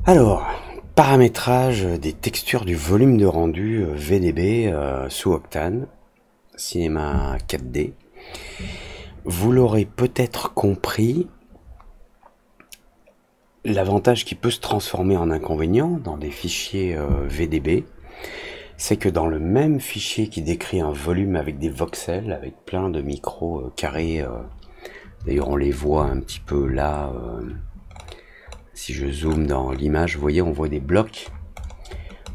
Alors, paramétrage des textures du volume de rendu VDB sous Octane, Cinema 4D. Vous l'aurez peut-être compris, l'avantage qui peut se transformer en inconvénient dans des fichiers VDB, c'est que dans le même fichier qui décrit un volume avec des voxels, avec plein de micros carrés, d'ailleurs on les voit un petit peu là, si je zoome dans l'image, vous voyez, on voit des blocs.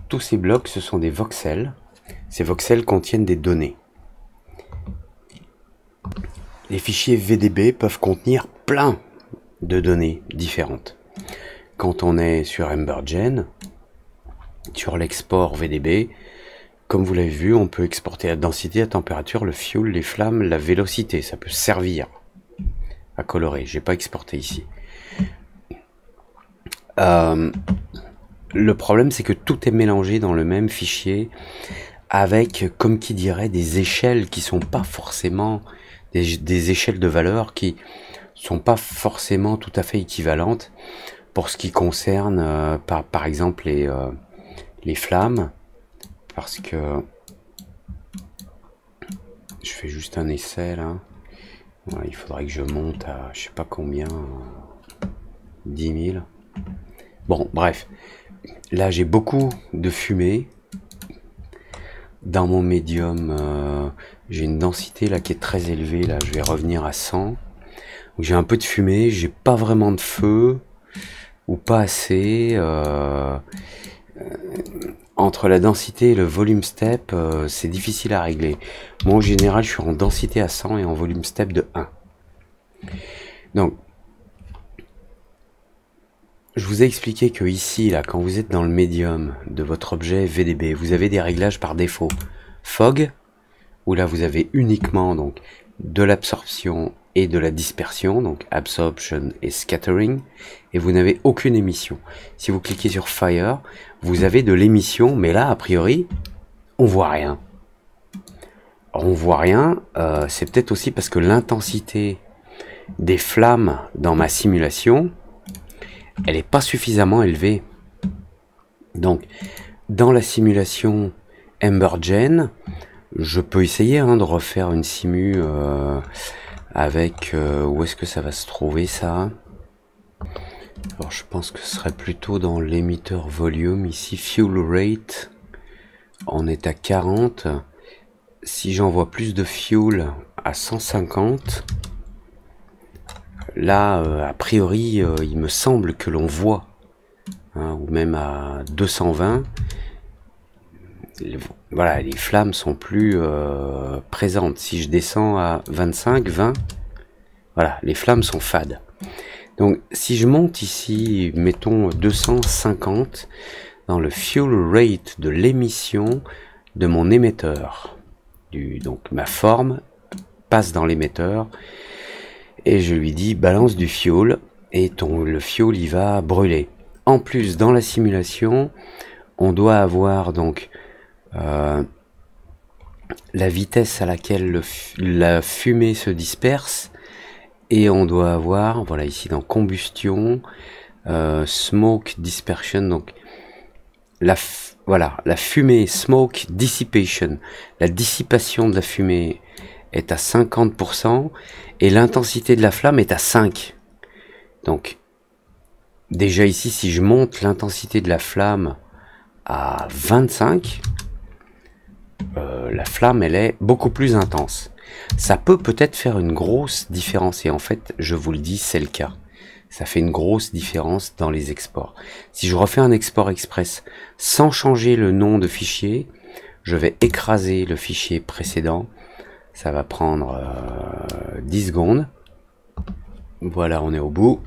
Tous ces blocs, ce sont des voxels. Ces voxels contiennent des données. Les fichiers VDB peuvent contenir plein de données différentes. Quand on est sur Embergen, sur l'export VDB, comme vous l'avez vu, on peut exporter la densité, la température, le fuel, les flammes, la vélocité. Ça peut servir à colorer. J'ai pas exporté ici. Le problème, c'est que tout est mélangé dans le même fichier avec, comme qui dirait, des échelles qui sont pas forcément des échelles de valeur qui sont pas forcément tout à fait équivalentes pour ce qui concerne, par exemple, les flammes, parce que je fais juste un essai là. Voilà, il faudrait que je monte à je sais pas combien, 10 000. Bon, bref. Là, j'ai beaucoup de fumée. Dans mon médium, j'ai une densité là qui est très élevée. Là, je vais revenir à 100. J'ai un peu de fumée, j'ai pas vraiment de feu, ou pas assez. Entre la densité et le volume step, c'est difficile à régler. Moi, en général, je suis en densité à 100 et en volume step de 1. Donc, je vous ai expliqué que ici, là, quand vous êtes dans le médium de votre objet VDB, vous avez des réglages par défaut. Fog, où là vous avez uniquement donc de l'absorption et de la dispersion, donc absorption et scattering, et vous n'avez aucune émission. Si vous cliquez sur Fire, vous avez de l'émission, mais là, a priori, on voit rien. On voit rien, c'est peut-être aussi parce que l'intensité des flammes dans ma simulation, elle n'est pas suffisamment élevée. Donc, dans la simulation Embergen, je peux essayer de refaire une simu avec... où est-ce que ça va se trouver ça? Alors je pense que ce serait plutôt dans l'émetteur volume. Ici, fuel rate, on est à 40. Si j'envoie plus de fuel à 150... Là, a priori, il me semble que l'on voit, hein, ou même à 220, voilà, les flammes sont plus présentes. Si je descends à 25, 20, voilà, les flammes sont fades. Donc, si je monte ici, mettons 250, dans le fuel rate de l'émission de mon émetteur, donc ma forme passe dans l'émetteur, et je lui dis balance du fuel, et le fuel il va brûler. En plus, dans la simulation, on doit avoir donc la vitesse à laquelle la fumée se disperse, et on doit avoir, voilà, ici dans combustion, smoke dispersion, donc voilà, la fumée, smoke dissipation, la dissipation de la fumée est à 50%, et l'intensité de la flamme est à 5. Donc, déjà ici, si je monte l'intensité de la flamme à 25, la flamme, elle est beaucoup plus intense. Ça peut peut-être faire une grosse différence, et en fait, je vous le dis, c'est le cas. Ça fait une grosse différence dans les exports. Si je refais un export express sans changer le nom de fichier, je vais écraser le fichier précédent. Ça va prendre 10 secondes. Voilà, on est au bout.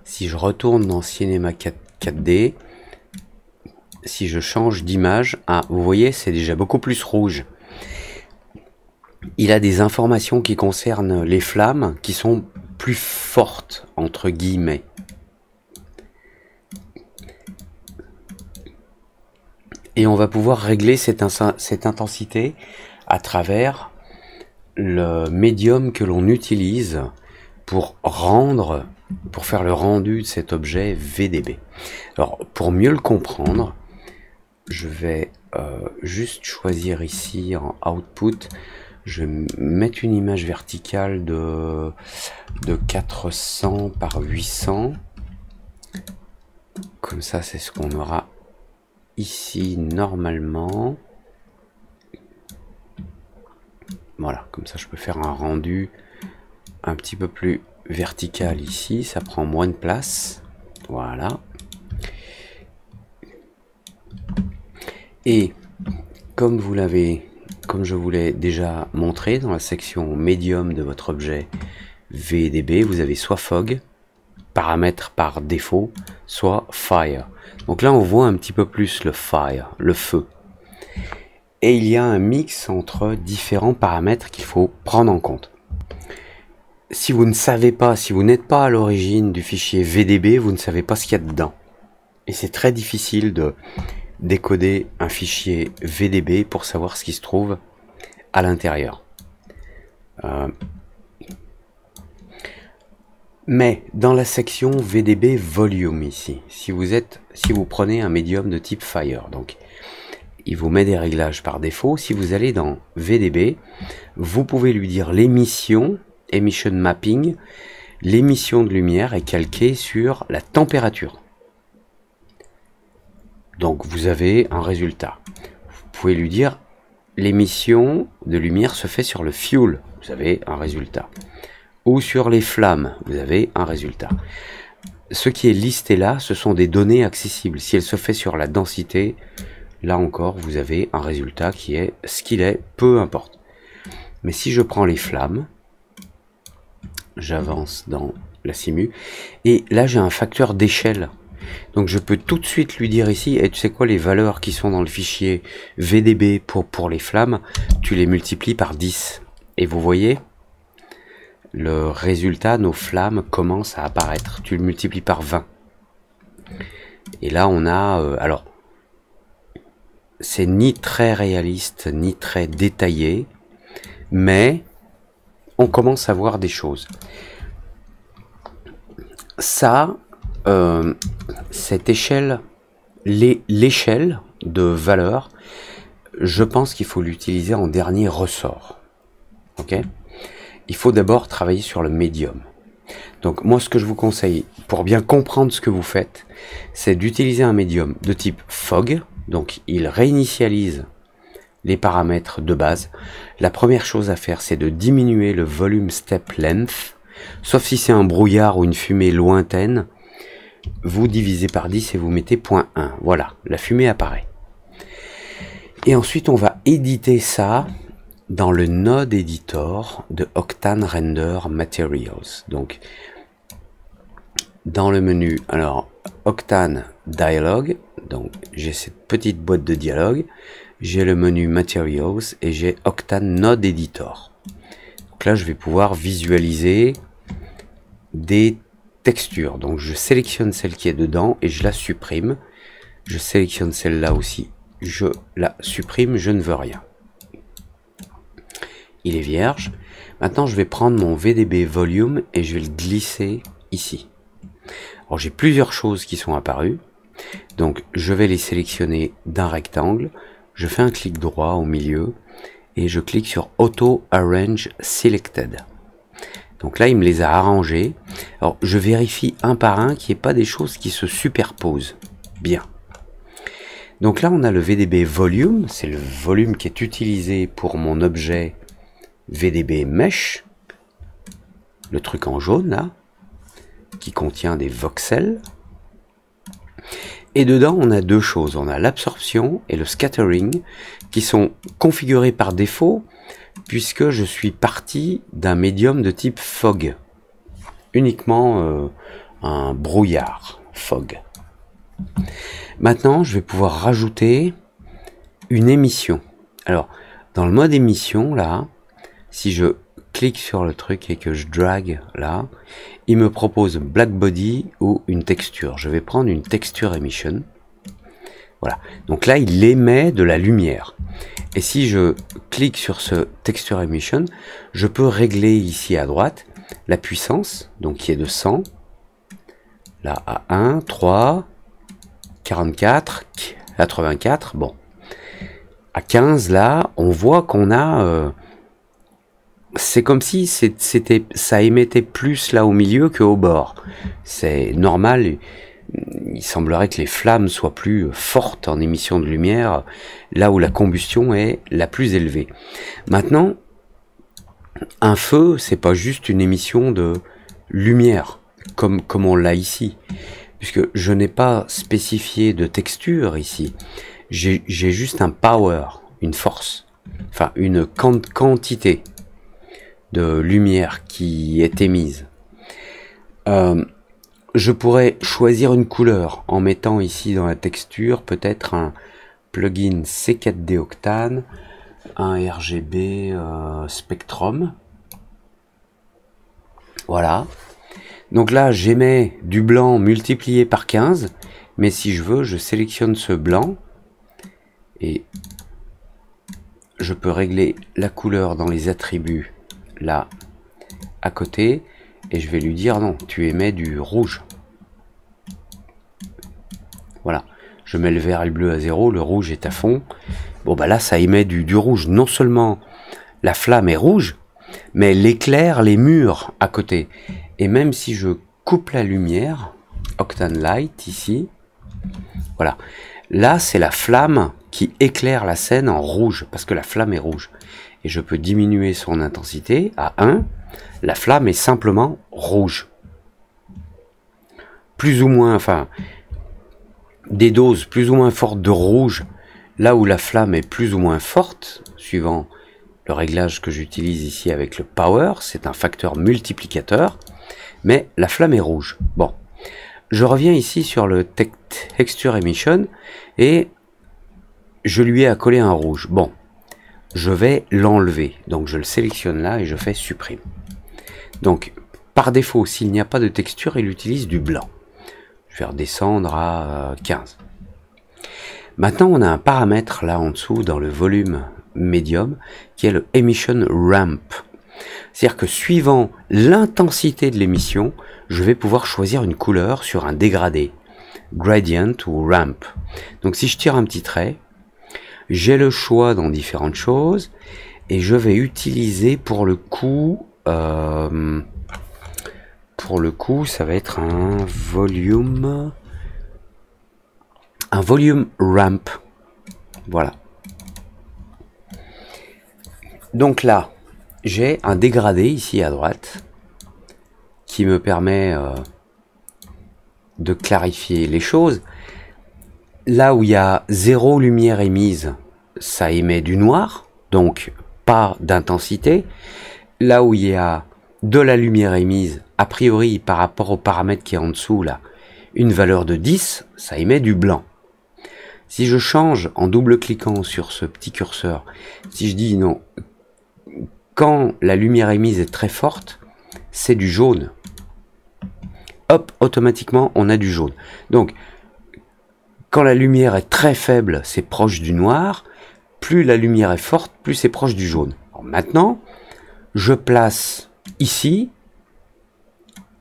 Si je retourne dans Cinema 4D, si je change d'image, vous voyez, c'est déjà beaucoup plus rouge. Il a des informations qui concernent les flammes qui sont plus fortes, entre guillemets. Et on va pouvoir régler cette intensité à travers le médium que l'on utilise pour rendre pour faire le rendu de cet objet VDB. Alors, pour mieux le comprendre, je vais juste choisir ici en output, je vais mettre une image verticale de 400 par 800. Comme ça, c'est ce qu'on aura ici normalement. Voilà, comme ça je peux faire un rendu un petit peu plus vertical ici, ça prend moins de place. Voilà. Et comme je vous l'ai déjà montré dans la section médium de votre objet VDB, vous avez soit fog, paramètre par défaut, soit fire. Donc là on voit un petit peu plus le fire, le feu. Et il y a un mix entre différents paramètres qu'il faut prendre en compte. Si vous ne savez pas, si vous n'êtes pas à l'origine du fichier VDB, vous ne savez pas ce qu'il y a dedans. Et c'est très difficile de décoder un fichier VDB pour savoir ce qui se trouve à l'intérieur. Mais dans la section VDB Volume ici, si vous prenez un médium de type Fire, donc il vous met des réglages par défaut. Si vous allez dans VDB, vous pouvez lui dire l'émission, Emission Mapping, l'émission de lumière est calquée sur la température. Donc vous avez un résultat. Vous pouvez lui dire l'émission de lumière se fait sur le fuel, vous avez un résultat. Ou sur les flammes, vous avez un résultat. Ce qui est listé là, ce sont des données accessibles. Si elle se fait sur la densité, là encore, vous avez un résultat qui est ce qu'il est, peu importe. Mais si je prends les flammes, j'avance dans la simu, et là j'ai un facteur d'échelle. Donc je peux tout de suite lui dire ici, et tu sais quoi, les valeurs qui sont dans le fichier VDB pour les flammes, tu les multiplies par 10. Et vous voyez, le résultat, nos flammes commencent à apparaître. Tu le multiplies par 20. Et là on a, alors, c'est ni très réaliste, ni très détaillé, mais on commence à voir des choses. Ça, cette échelle, l'échelle de valeur, je pense qu'il faut l'utiliser en dernier ressort. Ok ? Il faut d'abord travailler sur le médium. Donc moi, ce que je vous conseille, pour bien comprendre ce que vous faites, c'est d'utiliser un médium de type fog. Donc il réinitialise les paramètres de base. La première chose à faire, c'est de diminuer le volume step length, sauf si c'est un brouillard ou une fumée lointaine. Vous divisez par 10 et vous mettez 0.1. Voilà, la fumée apparaît. Et ensuite, on va éditer ça dans le node editor de Octane Render Materials. Donc, dans le menu, alors, Octane Dialog, donc j'ai cette petite boîte de dialogue, j'ai le menu Materials et j'ai Octane Node Editor. Donc là, je vais pouvoir visualiser des textures. Donc je sélectionne celle qui est dedans et je la supprime. Je sélectionne celle-là aussi, je la supprime, je ne veux rien. Il est vierge. Maintenant, je vais prendre mon VDB Volume et je vais le glisser ici. Alors j'ai plusieurs choses qui sont apparues. Donc je vais les sélectionner d'un rectangle. Je fais un clic droit au milieu et je clique sur Auto Arrange Selected. Donc là, il me les a arrangés. Alors, je vérifie un par un qu'il n'y ait pas des choses qui se superposent. Bien. Donc là, on a le VDB Volume. C'est le volume qui est utilisé pour mon objet VDB Mesh. Le truc en jaune, là, qui contient des voxels. Et dedans, on a deux choses. On a l'absorption et le scattering qui sont configurés par défaut puisque je suis parti d'un médium de type fog. Uniquement un brouillard fog. Maintenant, je vais pouvoir rajouter une émission. Alors, dans le mode émission, là, si je clique sur le truc et que je drag là, il me propose black body ou une texture. Je vais prendre une texture emission. Voilà. Donc là, il émet de la lumière. Et si je clique sur ce texture emission, je peux régler ici à droite la puissance, donc qui est de 100, Là, à 1, 3, 44, 84, bon. À 15, là, on voit qu'on a... c'est comme si ça émettait plus là au milieu qu'au bord. C'est normal, il semblerait que les flammes soient plus fortes en émission de lumière, là où la combustion est la plus élevée. Maintenant, un feu, c'est pas juste une émission de lumière, comme on l'a ici, puisque je n'ai pas spécifié de texture ici. J'ai juste un power, une force, enfin une quantité de lumière qui est émise. Je pourrais choisir une couleur en mettant ici dans la texture peut-être un plugin C4D Octane, un RGB Spectrum. Voilà. Donc là, j'émets du blanc multiplié par 15, mais si je veux, je sélectionne ce blanc et je peux régler la couleur dans les attributs là à côté et je vais lui dire non, tu émets du rouge. Voilà, je mets le vert et le bleu à 0, le rouge est à fond. Bon bah là ça émet du rouge. Non seulement la flamme est rouge, mais elle éclaire les murs à côté. Et même si je coupe la lumière, Octane Light ici, voilà, là c'est la flamme qui éclaire la scène en rouge, parce que la flamme est rouge. Et je peux diminuer son intensité à 1, la flamme est simplement rouge. Plus ou moins, enfin, des doses plus ou moins fortes de rouge, là où la flamme est plus ou moins forte, suivant le réglage que j'utilise ici avec le power, c'est un facteur multiplicateur, mais la flamme est rouge. Bon, je reviens ici sur le Texture Emission, et je lui ai accolé un rouge. Bon, je vais l'enlever. Donc je le sélectionne là et je fais supprime. Donc par défaut, s'il n'y a pas de texture, il utilise du blanc. Je vais redescendre à 15. Maintenant, on a un paramètre là en dessous dans le volume médium qui est le Emission Ramp. C'est-à-dire que suivant l'intensité de l'émission, je vais pouvoir choisir une couleur sur un dégradé, gradient ou ramp. Donc si je tire un petit trait, j'ai le choix dans différentes choses et je vais utiliser pour le coup ça va être un volume ramp. Voilà. Donc là, j'ai un dégradé ici à droite qui me permet de clarifier les choses. Là où il y a 0 lumière émise, ça émet du noir, donc pas d'intensité. Là où il y a de la lumière émise, a priori par rapport au paramètre qui est en dessous là, une valeur de 10, ça émet du blanc. Si je change en double-cliquant sur ce petit curseur, si je dis non, quand la lumière émise est très forte, c'est du jaune. Hop, automatiquement on a du jaune. Donc, quand la lumière est très faible, c'est proche du noir. Plus la lumière est forte, plus c'est proche du jaune. Alors maintenant, je place ici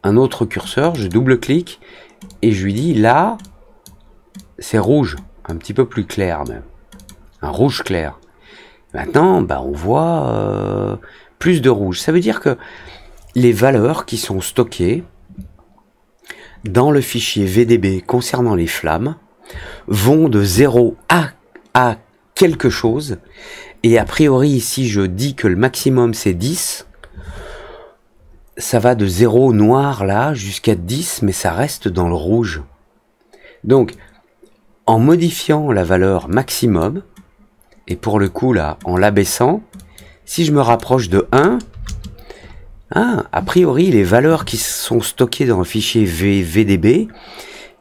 un autre curseur, je double-clique et je lui dis là, c'est rouge, un petit peu plus clair même, un rouge clair. Maintenant, bah, on voit plus de rouge. Ça veut dire que les valeurs qui sont stockées dans le fichier VDB concernant les flammes vont de 0 à quelque chose, et a priori ici je dis que le maximum c'est 10, ça va de 0 noir là jusqu'à 10, mais ça reste dans le rouge. Donc en modifiant la valeur maximum, et pour le coup là en l'abaissant, si je me rapproche de 1, a priori les valeurs qui sont stockées dans le fichier VDB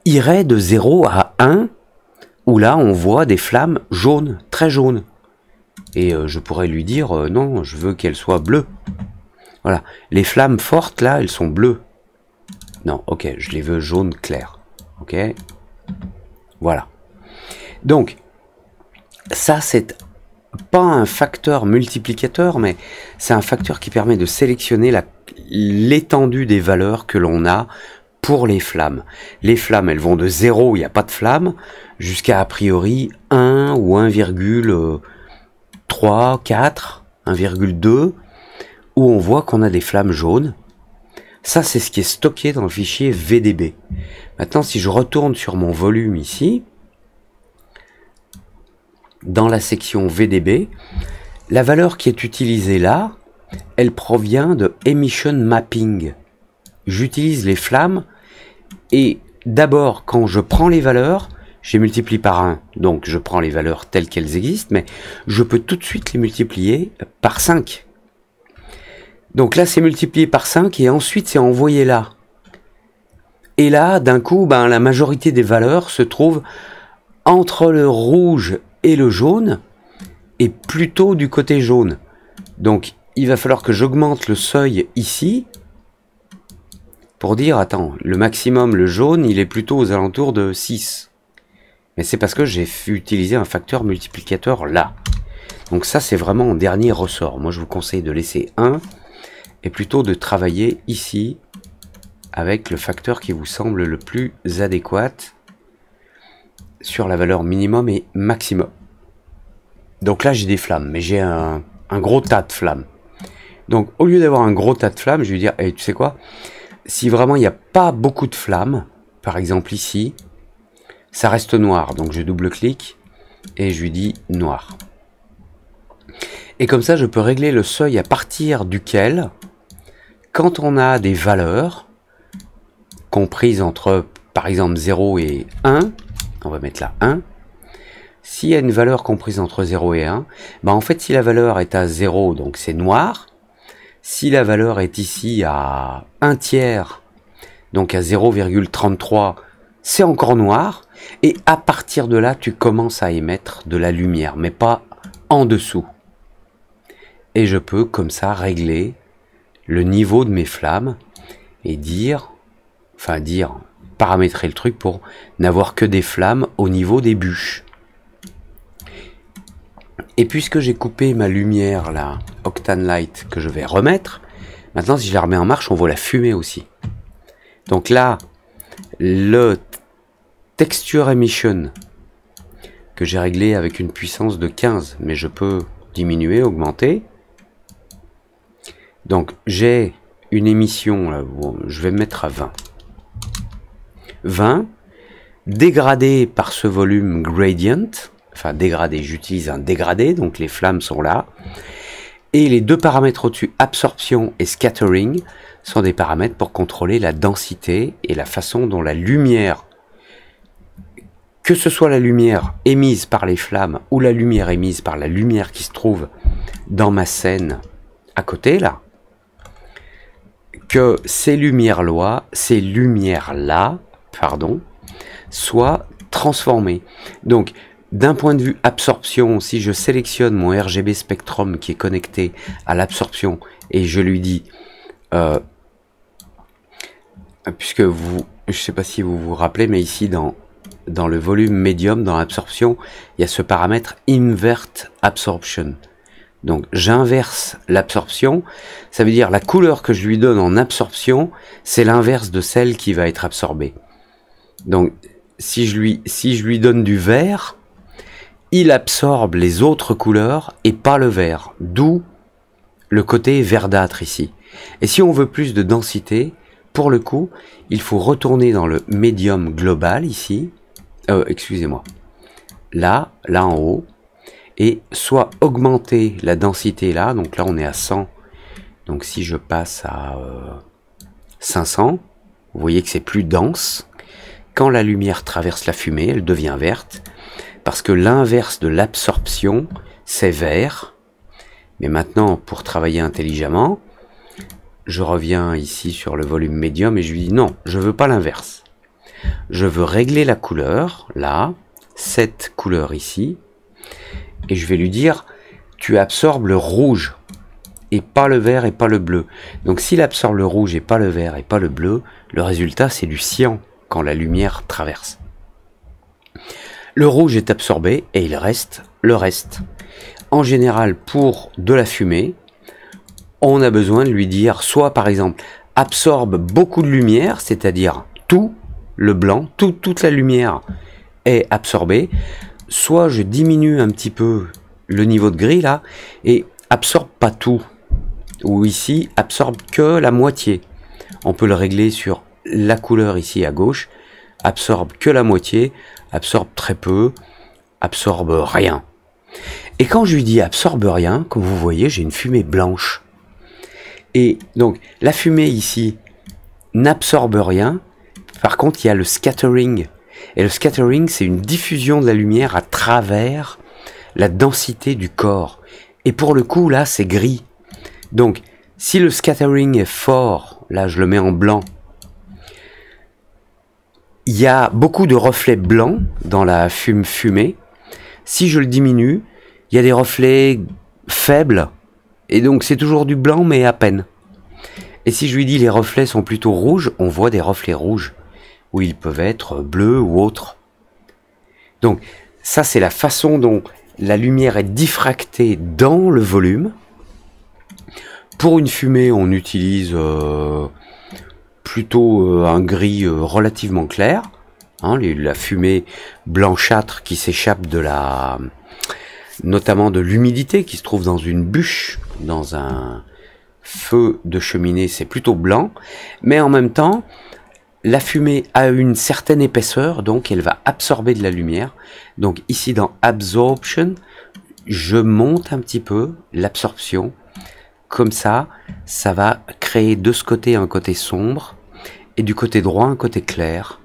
iraient de 0 à 1, où là on voit des flammes jaunes, très jaunes. Et je pourrais lui dire non, je veux qu'elles soient bleues. Voilà, les flammes fortes là, elles sont bleues. Non, ok, je les veux jaune clair. Ok, voilà. Donc, ça c'est pas un facteur multiplicateur, mais c'est un facteur qui permet de sélectionner l'étendue des valeurs que l'on a pour les flammes. Les flammes, elles vont de 0, il n'y a pas de flamme, jusqu'à a priori 1 ou 1,3, 4, 1,2, où on voit qu'on a des flammes jaunes. Ça, c'est ce qui est stocké dans le fichier VDB. Maintenant, si je retourne sur mon volume ici, dans la section VDB, la valeur qui est utilisée là, elle provient de Emission Mapping. J'utilise les flammes et d'abord, quand je prends les valeurs, je les multiplie par 1. Donc, je prends les valeurs telles qu'elles existent, mais je peux tout de suite les multiplier par 5. Donc là, c'est multiplié par 5 et ensuite, c'est envoyé là. Et là, d'un coup, la majorité des valeurs se trouvent entre le rouge et le jaune et plutôt du côté jaune. Donc, il va falloir que j'augmente le seuil ici pour dire, attends, le maximum, le jaune, il est plutôt aux alentours de 6. Mais c'est parce que j'ai utilisé un facteur multiplicateur là. Donc ça, c'est vraiment en dernier ressort. Moi, je vous conseille de laisser 1 et plutôt de travailler ici avec le facteur qui vous semble le plus adéquat sur la valeur minimum et maximum. Donc là, j'ai des flammes, mais j'ai un gros tas de flammes. Donc, au lieu d'avoir un gros tas de flammes, je vais dire, hey, tu sais quoi? Si vraiment il n'y a pas beaucoup de flammes, par exemple ici, ça reste noir. Donc, je double-clique et je lui dis noir. Et comme ça, je peux régler le seuil à partir duquel, quand on a des valeurs comprises entre, par exemple, 0 et 1, on va mettre là 1, s'il y a une valeur comprise entre 0 et 1, en fait, si la valeur est à 0, donc c'est noir. Si la valeur est ici à 1 tiers, donc à 0,33, c'est encore noir. Et à partir de là, tu commences à émettre de la lumière, mais pas en dessous. Et je peux, comme ça, régler le niveau de mes flammes et paramétrer le truc pour n'avoir que des flammes au niveau des bûches. Et puisque j'ai coupé ma lumière là, Octane Light, que je vais remettre, maintenant si je la remets en marche, on voit la fumée aussi. Donc là, le Texture Emission que j'ai réglé avec une puissance de 15, mais je peux diminuer, augmenter. Donc j'ai une émission, là, bon, je vais me mettre à 20. 20, dégradé par ce volume gradient, enfin dégradé, j'utilise un dégradé, donc les flammes sont là. Et les deux paramètres au-dessus, absorption et scattering, sont des paramètres pour contrôler la densité et la façon dont la lumière, que ce soit la lumière émise par les flammes ou la lumière émise par la lumière qui se trouve dans ma scène à côté là, que ces lumières-là, soient transformées. Donc, d'un point de vue absorption, si je sélectionne mon RGB Spectrum qui est connecté à l'absorption et je lui dis, puisque je sais pas si vous vous rappelez, mais ici dans le volume médium, dans l'absorption, il y a ce paramètre Invert Absorption. Donc j'inverse l'absorption, ça veut dire la couleur que je lui donne en absorption, c'est l'inverse de celle qui va être absorbée. Donc si je lui donne du vert, il absorbe les autres couleurs et pas le vert, d'où le côté verdâtre ici. Et si on veut plus de densité, pour le coup, il faut retourner dans le médium global ici, excusez-moi, là en haut, et soit augmenter la densité là, donc là on est à 100, donc si je passe à 500, vous voyez que c'est plus dense. Quand la lumière traverse la fumée, elle devient verte, parce que l'inverse de l'absorption, c'est vert. Mais maintenant, pour travailler intelligemment, je reviens ici sur le volume médium et je lui dis non, je veux pas l'inverse. Je veux régler la couleur, là, cette couleur ici, et je vais lui dire, tu absorbes le rouge, et pas le vert et pas le bleu. Donc s'il absorbe le rouge et pas le vert et pas le bleu, le résultat c'est du cyan quand la lumière traverse. Le rouge est absorbé et il reste le reste. En général, pour de la fumée, on a besoin de lui dire soit par exemple absorbe beaucoup de lumière, c'est-à-dire tout le blanc, toute la lumière est absorbée, soit je diminue un petit peu le niveau de gris là, et absorbe pas tout, ou ici absorbe que la moitié. On peut le régler sur la couleur ici à gauche, absorbe que la moitié, absorbe très peu, absorbe rien. Et quand je lui dis absorbe rien, comme vous voyez, j'ai une fumée blanche. Et donc la fumée ici n'absorbe rien. Par contre, il y a le scattering. Et le scattering, c'est une diffusion de la lumière à travers la densité du corps. Et pour le coup, là, c'est gris. Donc, si le scattering est fort, là, je le mets en blanc, il y a beaucoup de reflets blancs dans la fumée. Si je le diminue, il y a des reflets faibles. Et donc, c'est toujours du blanc, mais à peine. Et si je lui dis les reflets sont plutôt rouges, on voit des reflets rouges, où ils peuvent être bleus ou autres. Donc, ça, c'est la façon dont la lumière est diffractée dans le volume. Pour une fumée, on utilise plutôt un gris relativement clair, hein, la fumée blanchâtre qui s'échappe de notamment de l'humidité qui se trouve dans une bûche, dans un feu de cheminée, c'est plutôt blanc, mais en même temps, la fumée a une certaine épaisseur, donc elle va absorber de la lumière. Donc ici dans Absorption, je monte un petit peu l'absorption. Comme ça, ça va créer de ce côté un côté sombre et du côté droit un côté clair.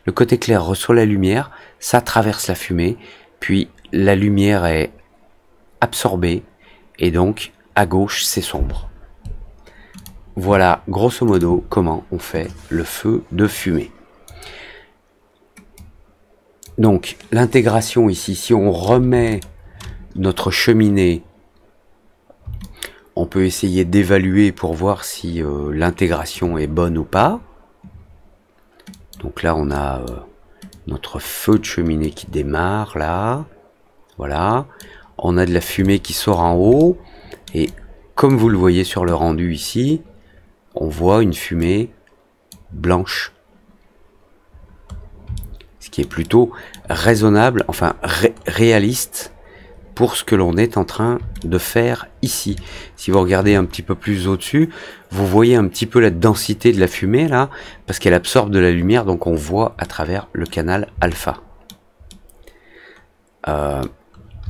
Le côté clair reçoit la lumière, ça traverse la fumée, puis la lumière est absorbée et donc à gauche c'est sombre. Voilà grosso modo comment on fait le feu de fumée. Donc l'intégration ici, si on remet notre cheminée, on peut essayer d'évaluer pour voir si l'intégration est bonne ou pas. Donc là on a notre feu de cheminée qui démarre là. Voilà. On a de la fumée qui sort en haut. Et comme vous le voyez sur le rendu ici, on voit une fumée blanche. Ce qui est plutôt raisonnable, enfin réaliste pour ce que l'on est en train de faire ici. Si vous regardez un petit peu plus au-dessus, vous voyez un petit peu la densité de la fumée là, parce qu'elle absorbe de la lumière, donc on voit à travers le canal alpha.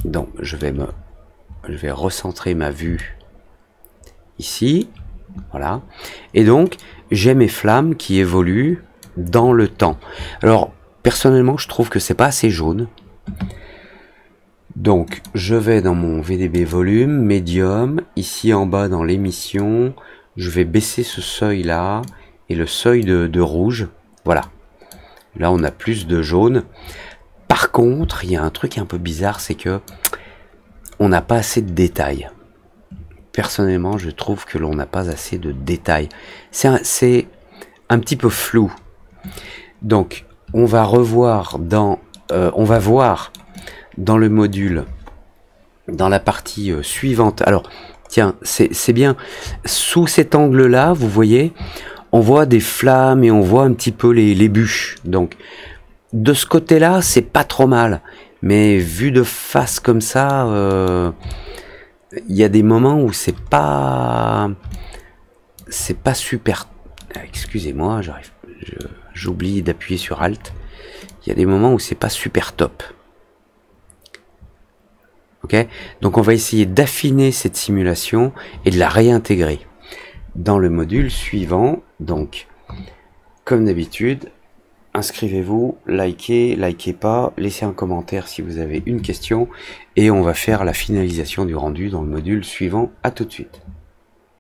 Donc je vais recentrer ma vue ici. Voilà. Et donc, j'ai mes flammes qui évoluent dans le temps. Alors, personnellement, je trouve que c'est pas assez jaune. Donc, je vais dans mon VDB volume, médium, ici en bas dans l'émission, je vais baisser ce seuil-là, et le seuil de rouge. Voilà. Là, on a plus de jaune. Par contre, il y a un truc un peu bizarre, c'est que on n'a pas assez de détails. Personnellement, je trouve que l'on n'a pas assez de détails. C'est un petit peu flou. Donc, on va revoir on va voir dans le module, dans la partie suivante. Alors, tiens, c'est bien. Sous cet angle-là, vous voyez, on voit des flammes et on voit un petit peu les bûches. Donc, de ce côté-là, c'est pas trop mal. Mais vu de face comme ça, il y a des moments où c'est pas super. Excusez-moi, j'oublie d'appuyer sur Alt. Il y a des moments où c'est pas super top. Ok, donc on va essayer d'affiner cette simulation et de la réintégrer dans le module suivant. Donc, comme d'habitude, inscrivez-vous, likez pas, laissez un commentaire si vous avez une question et on va faire la finalisation du rendu dans le module suivant. À tout de suite.